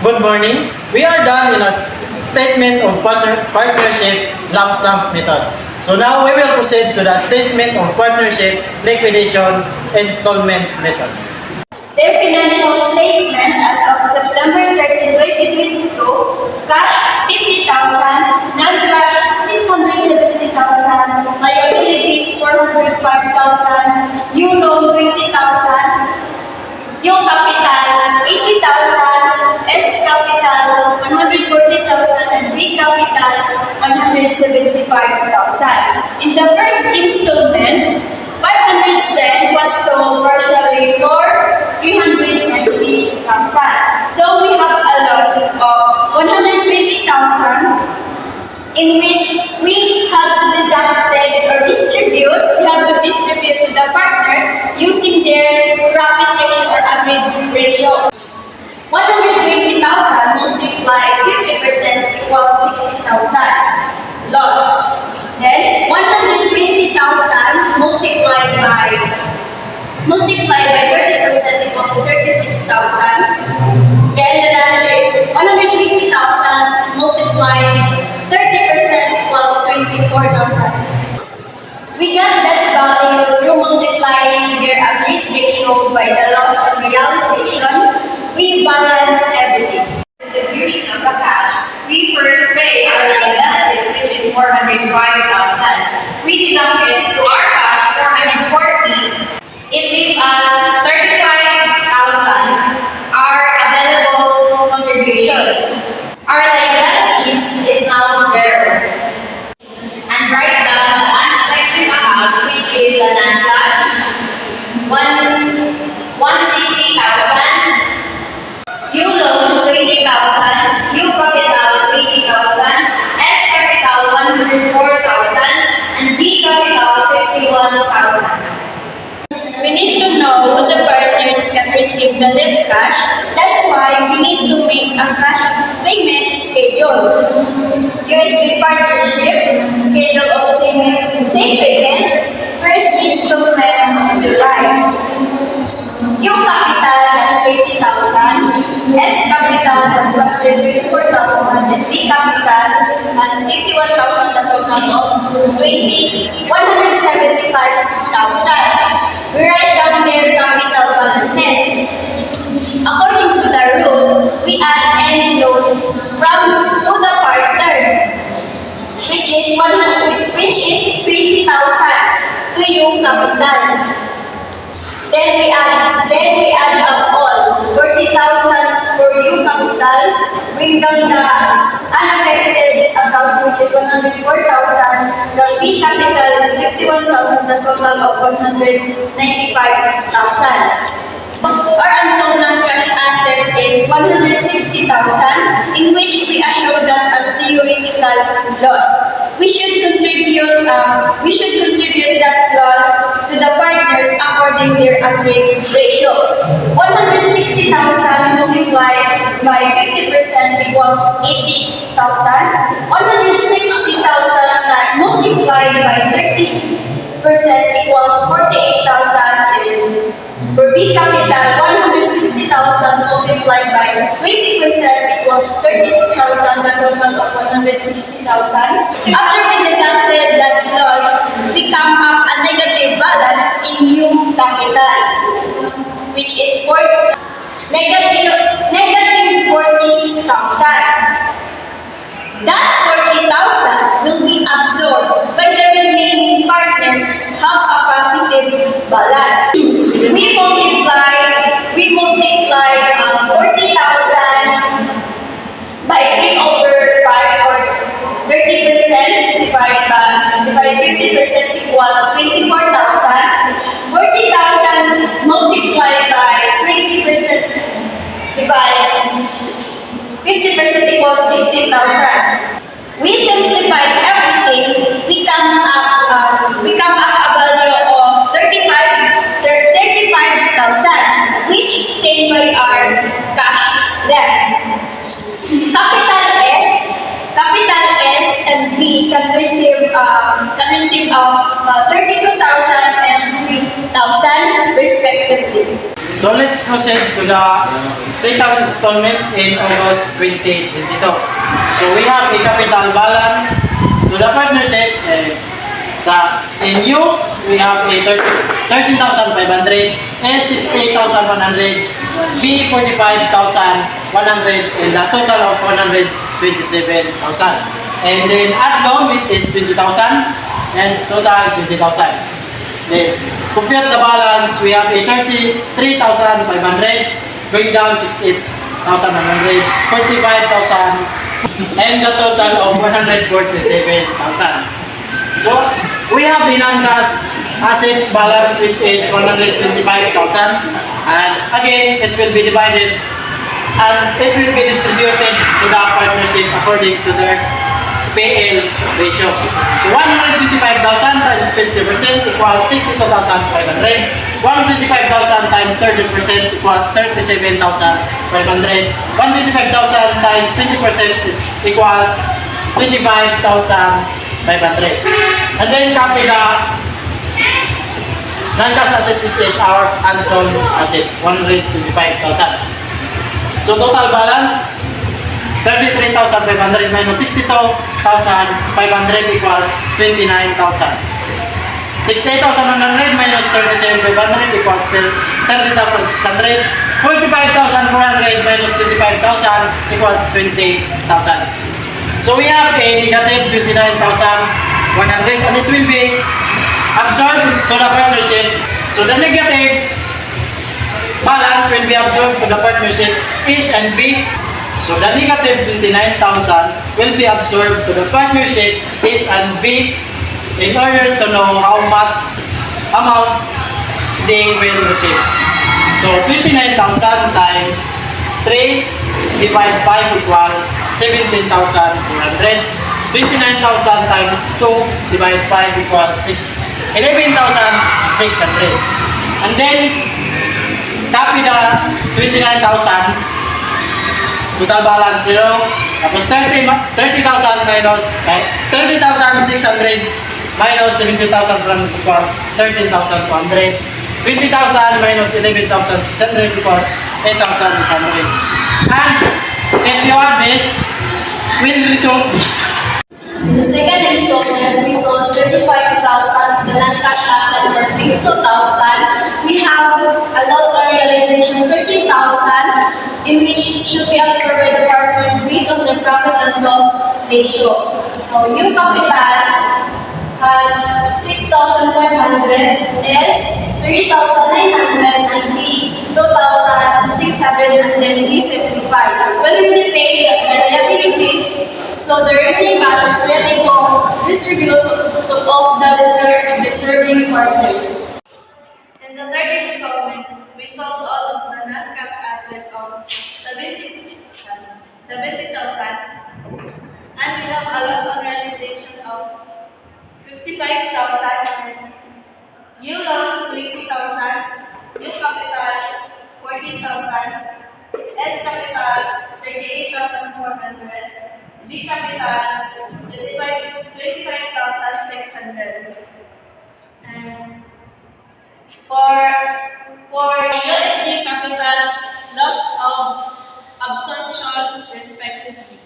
Good morning. We are done with a statement of partnership lump sum method. So now we will proceed to the statement of partnership liquidation installment method. Their financial statement as of September 30, 2022, cash 50,000, non-cash 670,000, liabilities 405,000, new loan 20,000, yung capital 80,000, S capital 140,000, and B capital 175,000. In the first installment, 510 was sold partially for 390,000. So we have a loss of 120,000 in which we have to deduct or distribute, to the partners using their profit ratio or average ratio. 120,000 multiplied 50% equals 60,000 loss. Then 120,000 multiplied by 30% equals 36,000. Then the last is 120,000 multiplied 30% equals 24,000. We got that value through multiplying their average ratio by the loss of realization. We balance everything. Distribution of the cash, we first pay our liabilities, which is 405,000. We deduct it to our cash, 440. It leaves us 35,000, our available contribution. Our liabilities is now 0. And write down the unaffected accounts, which is the non-cash, 160,000. You loan 20,000, you capital 80,000, S capital 104,000, and B capital 51,000. We need to know what the partners can receive the left cash. That's why we need to make a cash payment schedule. USB partnership, schedule of same payments, first installment July. Yung capital has 20,000, S capital has 134,000, and D capital has 51,000, the total of 175,000. We write down their capital balances. According to the rule, we add any loans to the partners, which is 20,000 to yung capital. Then we add up all 40,000 for you capital, bring down the unaffected accounts, which is 104,000. The B capital is 51,000, the total of 195,000. Our unsold non-cash asset is 160,000, in which we assure that as theoretical loss. We should contribute that loss to the partners according their average ratio. 160,000 multiplied by 50% equals 80,000. 160,000 multiplied by 30% equals 48,000. For B capital, 160,000 multiplied by 20% equals 32,000, the total of 160,000. After we deducted that loss, we come up a negative balance in new capital, which is negative 40,000. That 40,000 will be absorbed by the remaining partners have a positive balance. We multiply 40,000 by 3/5 or 30% divide 50% equals 24,000. 40,000 multiplied by 20% divide 50% equals 16,000. We simplified everything. We come up a value of 35,000, which saved by our cash left. Capital S and B can receive of 32,000 and 3,000 respectively. So So let's proceed to the second installment in August 2022. So we have a capital balance to the partnership. In U, we have a 13,500, S 68,100, B 45,100, and a total of 127,000. And then add loan, which is 20,000, and total 20,000. Then compute the balance, we have a 33,500, going down 68,100, 45,000, and the total of 147,000. So we have the non-cash assets balance, which is 125,000, and again it will be divided and it will be distributed to the partnership according to their PL ratio. So 125,000 times 50% equals 62,500. 125,000 times 30% equals 37,500. 125,000 times 20% equals 25,500. And then copy the non-cash assets, which is our unsold assets, 125,000. So total balance, 33,500 minus 62,500 equals 29,000. 68,100 minus 37,500 equals 30,600. 45,400 minus 25,000 equals 20,000. So we have a negative 29,100, and it will be absorbed to the partnership. So the negative balance will be absorbed to the partnership is and B. So the negative 29,000 will be absorbed to the partnership is and B in order to know how much amount they will receive. So 29,000 times 3 divided 5 equals 17,400. 29,000 times 2 divided 5 equals 11,600. And then copy the 29,000, total balance 0. Tapos 30,000 minus 30,600 minus 17,400 equals 13,400. 20,000 minus 11,600 equals 8,800. And if you add this, we'll resolve this. In the second installment, we sold 35,000, the non-cash asset for 52,000. We have a loss on realization 13,000, in which should be absorbed by the partners based on the profit and loss ratio. So U capital has 6,500, S 3,900, and B 2,600, and then B 75. When we repay the liabilities, so the remaining cash is ready to distribute to all the deserving partners. In the third installment, we sold all of the non-cash assets of 70,000, and we have a loss on realization of 55,000, U loan 20,000, U capital 14,000, S capital 38,400, B capital 25,600. And for USD capital, loss of absorption respectively.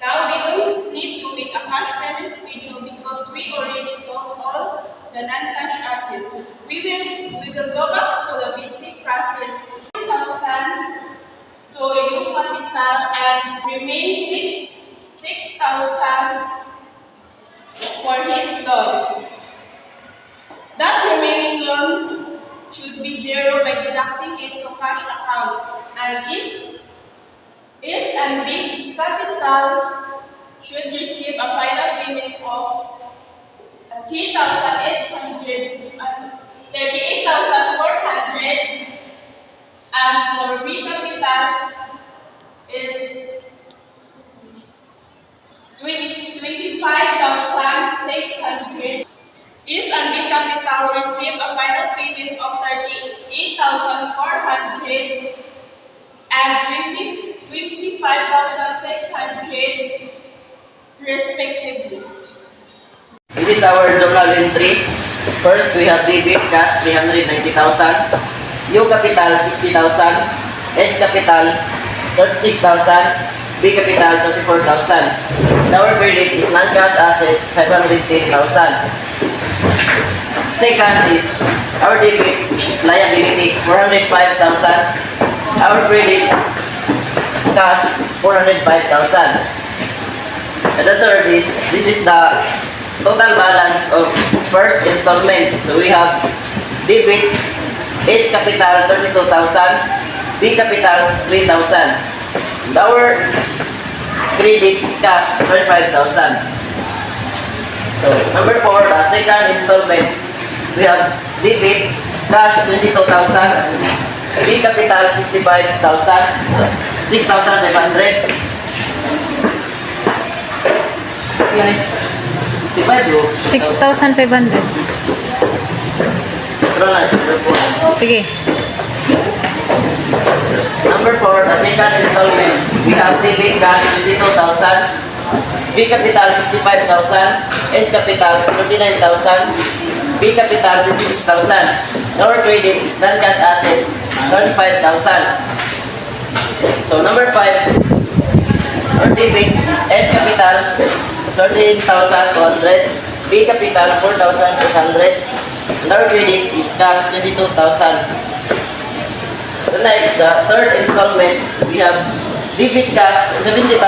Now we don't need to make a cash payment schedule because we already sold all the non-cash assets. We will go back to the basic process. 1,000 to U capital and remain 6,000 for his loan. That remaining loan should be zero by deducting it to cash account, and is and B capital should receive a final payment of 3,800 and 38,400, and for B capital is 25,600. Is and B capital receive a final payment of 38,400 and 25,600 respectively. This is our journal entry First, we have debit cash 390,000, U capital 60,000, S capital 36,000, B capital 34,000. Our credit is non-cash asset 510,000. Second is our debit liabilities 405,000. Our credit is cash 405,000. And the third is, this is the total balance of first installment. So we have debit S capital 32,000, B capital 3,000. And our credit is cash 35,000. So number 4, the second installment, we have debit cash 22,000, B capital 65,000, 6,500. 65 bro. 6,500. Ito na, number 4. Sige. Number 4, the second installment, we have debit cash 22,000, B capital 65,000, S capital 39,000, B capital 26,000. Our credit is non-cash asset 35,000. So number 5, our debit is S capital 13,200, B capital 4,800, and our credit is cash 22,000. The next, the third installment, we have debit cash 70,000,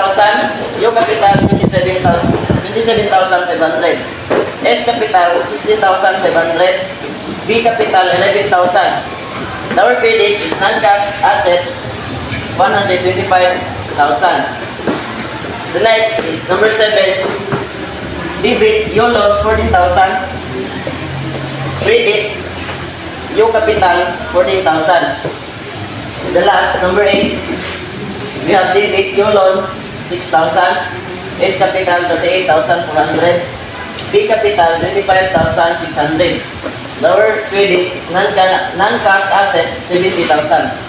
U capital 27,500, S capital 16,500, B capital 11,000. Our credit is non-cash asset 125,000. The next is number 7, debit U loan 14,000, credit U capital 14,000. The last, number 8, we have debit U loan 6,000, S capital 38,400, B capital 25,600. Our credit is non-cash asset 70,000.